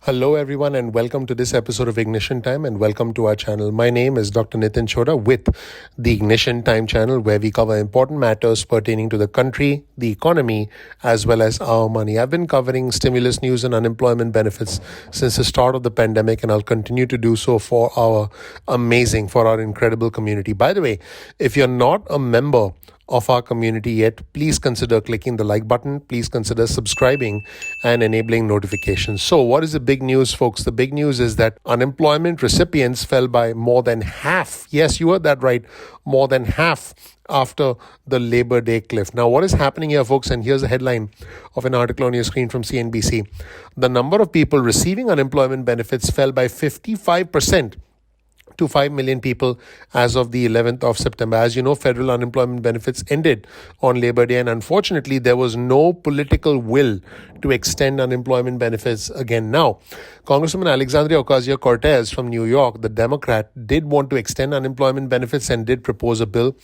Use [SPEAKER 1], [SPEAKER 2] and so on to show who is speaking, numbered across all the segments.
[SPEAKER 1] Hello, everyone, and welcome to this episode of Ignition Time, and welcome to our channel. My name is Dr. Nitin Chhoda with the Ignition Time channel, where we cover important matters pertaining to the country, the economy, as well as our money. I've been covering stimulus news and unemployment benefits since the start of the pandemic, and I'll continue to do so for our incredible community. By the way, if you're not a member of our community yet, please consider clicking the like button. Please consider subscribing and enabling notifications. So what is the big news, folks? The big news is that unemployment recipients fell by more than half. Yes, you heard that right. More than half after the Labor Day cliff. Now, what is happening here, folks? And here's a headline of an article on your screen from CNBC. The number of people receiving unemployment benefits fell by 55% to 5 million people as of the 11th of September. As you know, federal unemployment benefits ended on Labor Day, and unfortunately, there was no political will to extend unemployment benefits again. Now, Congresswoman Alexandria Ocasio-Cortez from New York, the Democrat, did want to extend unemployment benefits and did propose a bill,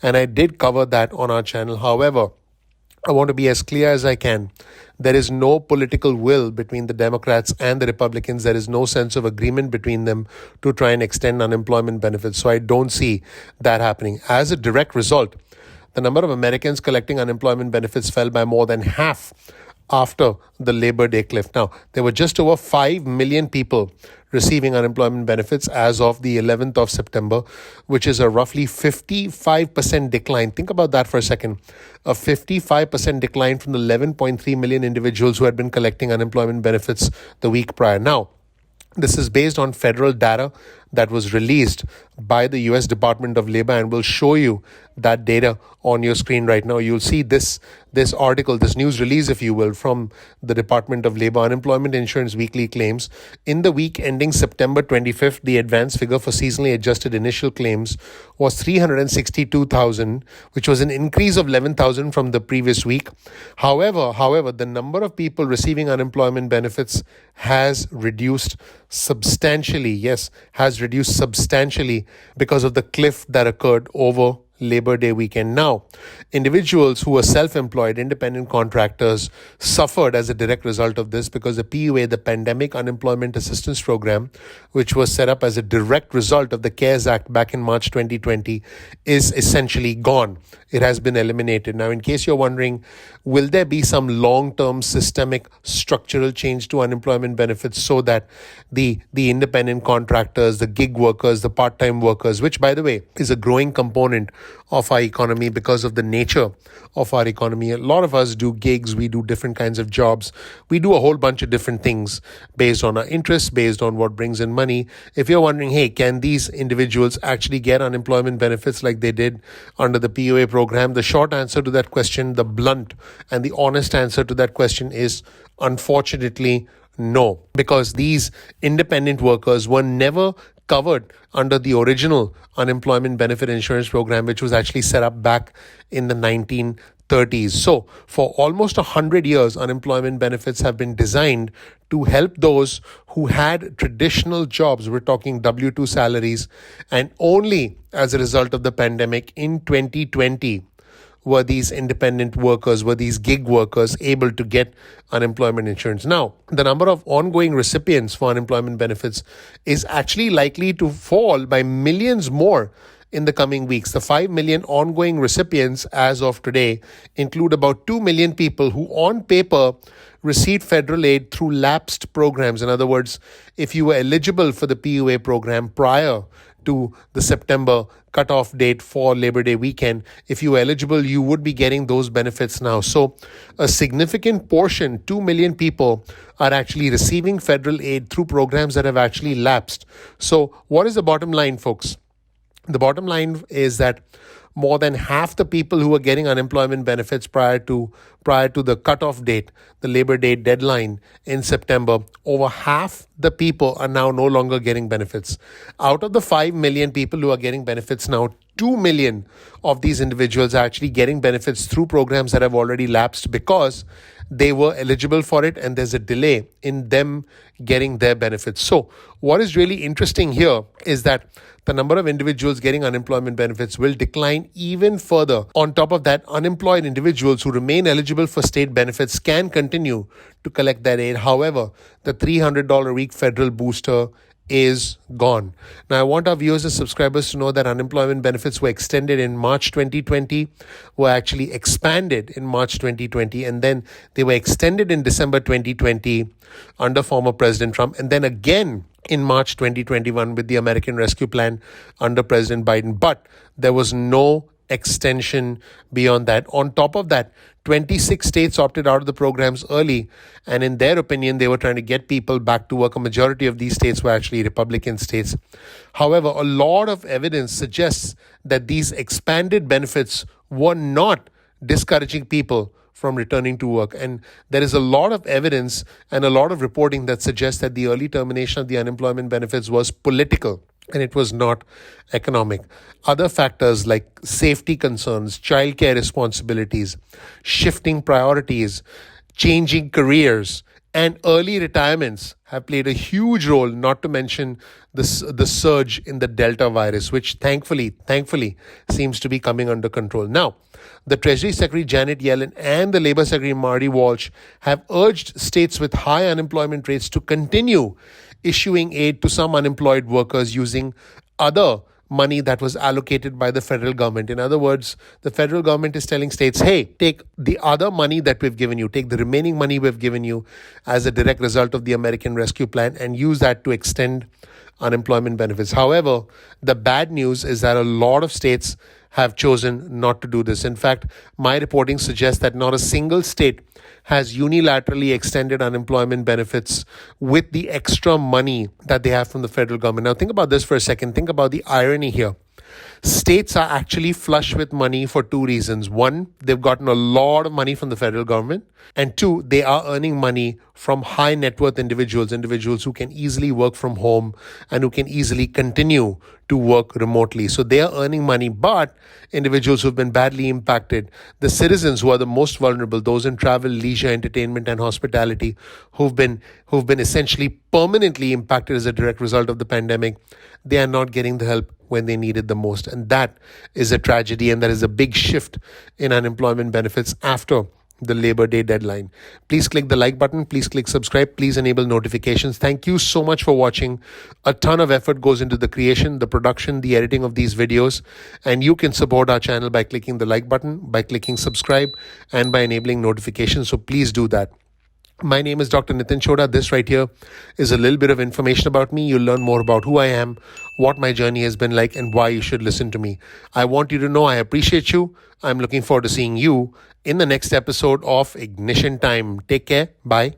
[SPEAKER 1] and I did cover that on our channel. However, I want to be as clear as I can. There is no political will between the Democrats and the Republicans. There is no sense of agreement between them to try and extend unemployment benefits. So I don't see that happening. As a direct result, the number of Americans collecting unemployment benefits fell by more than half after the Labor Day cliff. Now, there were just over 5 million people receiving unemployment benefits as of the 11th of September, which is a roughly 55% decline. Think about that for a second. A 55% decline from the 11.3 million individuals who had been collecting unemployment benefits the week prior. Now, this is based on federal data that was released by the U.S. Department of Labor, and we'll show you that data on your screen right now. You'll see this article, this news release, if you will, from the Department of Labor. Unemployment Insurance Weekly claims in the week ending September 25th, the advance figure for seasonally adjusted initial claims was 362,000, which was an increase of 11,000 from the previous week. However, the number of people receiving unemployment benefits has reduced substantially. Yes, has reduced substantially because of the cliff that occurred over Labor Day weekend. Now, individuals who were self-employed, independent contractors, suffered as a direct result of this because the PUA, the Pandemic Unemployment Assistance Program, which was set up as a direct result of the CARES Act back in March 2020, is essentially gone. It has been eliminated. Now, in case you're wondering, will there be some long-term systemic structural change to unemployment benefits so that the independent contractors, the gig workers, the part-time workers, which, by the way, is a growing component of our economy because of the nature of our economy. A lot of us do gigs, we do different kinds of jobs, we do a whole bunch of different things based on our interests, based on what brings in money. If you're wondering, hey, can these individuals actually get unemployment benefits like they did under the POA program? The short answer to that question, the blunt and the honest answer to that question is unfortunately no, because these independent workers were never covered under the original unemployment benefit insurance program, which was actually set up back in the 1930s. So for almost 100 years, unemployment benefits have been designed to help those who had traditional jobs. We're talking W-2 salaries. And only as a result of the pandemic in 2020, were these independent workers, were these gig workers able to get unemployment insurance. Now, the number of ongoing recipients for unemployment benefits is actually likely to fall by millions more in the coming weeks. The 5 million ongoing recipients as of today include about 2 million people who on paper received federal aid through lapsed programs. In other words, if you were eligible for the PUA program prior to the September cutoff date for Labor Day weekend, if you were eligible, you would be getting those benefits now. So a significant portion, 2 million people, are actually receiving federal aid through programs that have actually lapsed. So what is the bottom line, folks? The bottom line is that more than half the people who were getting unemployment benefits prior to the cutoff date, the Labor Day deadline in September, over half the people are now no longer getting benefits. Out of the 5 million people who are getting benefits now, 2 million of these individuals are actually getting benefits through programs that have already lapsed because they were eligible for it, and there's a delay in them getting their benefits. So, what is really interesting here is that the number of individuals getting unemployment benefits will decline even further. On top of that, unemployed individuals who remain eligible for state benefits can continue to collect that aid. However, the $300 a week federal booster is gone. Now, I want our viewers and subscribers to know that unemployment benefits were extended in March 2020, were actually expanded in March 2020, and then they were extended in December 2020 under former President Trump, and then again in March 2021 with the American Rescue Plan under President Biden. But there was no extension beyond that. On top of that, 26 states opted out of the programs early, and in their opinion, they were trying to get people back to work. A majority of these states were actually Republican states. However, a lot of evidence suggests that these expanded benefits were not discouraging people from returning to work. And there is a lot of evidence and a lot of reporting that suggests that the early termination of the unemployment benefits was political and it was not economic. Other factors like safety concerns, childcare responsibilities, shifting priorities, changing careers, and early retirements have played a huge role, not to mention the surge in the Delta virus, which thankfully seems to be coming under control. Now, the Treasury Secretary Janet Yellen and the Labor Secretary Marty Walsh have urged states with high unemployment rates to continue issuing aid to some unemployed workers using other money that was allocated by the federal government. In other words, the federal government is telling states, hey, take the other money that we've given you, take the remaining money we've given you as a direct result of the American Rescue Plan and use that to extend unemployment benefits. However, the bad news is that a lot of states have chosen not to do this. In fact, my reporting suggests that not a single state has unilaterally extended unemployment benefits with the extra money that they have from the federal government. Now, think about this for a second. Think about the irony here. States are actually flush with money for two reasons. One, they've gotten a lot of money from the federal government. And two, they are earning money from high net worth individuals who can easily work from home and who can easily continue to work remotely. So they are earning money, but individuals who've been badly impacted, the citizens who are the most vulnerable, those in travel, leisure, entertainment, and hospitality, who've been essentially permanently impacted as a direct result of the pandemic, they are not getting the help when they need it the most. And that is a tragedy, and that is a big shift in unemployment benefits after the Labor Day deadline. Please click the like button. Please click subscribe. Please enable notifications. Thank you so much for watching. A ton of effort goes into the creation, the production, the editing of these videos. And you can support our channel by clicking the like button, by clicking subscribe, and by enabling notifications. So please do that. My name is Dr. Nitin Chhoda. This right here is a little bit of information about me. You'll learn more about who I am, what my journey has been like, and why you should listen to me. I want you to know I appreciate you. I'm looking forward to seeing you in the next episode of Ignition Time. Take care. Bye.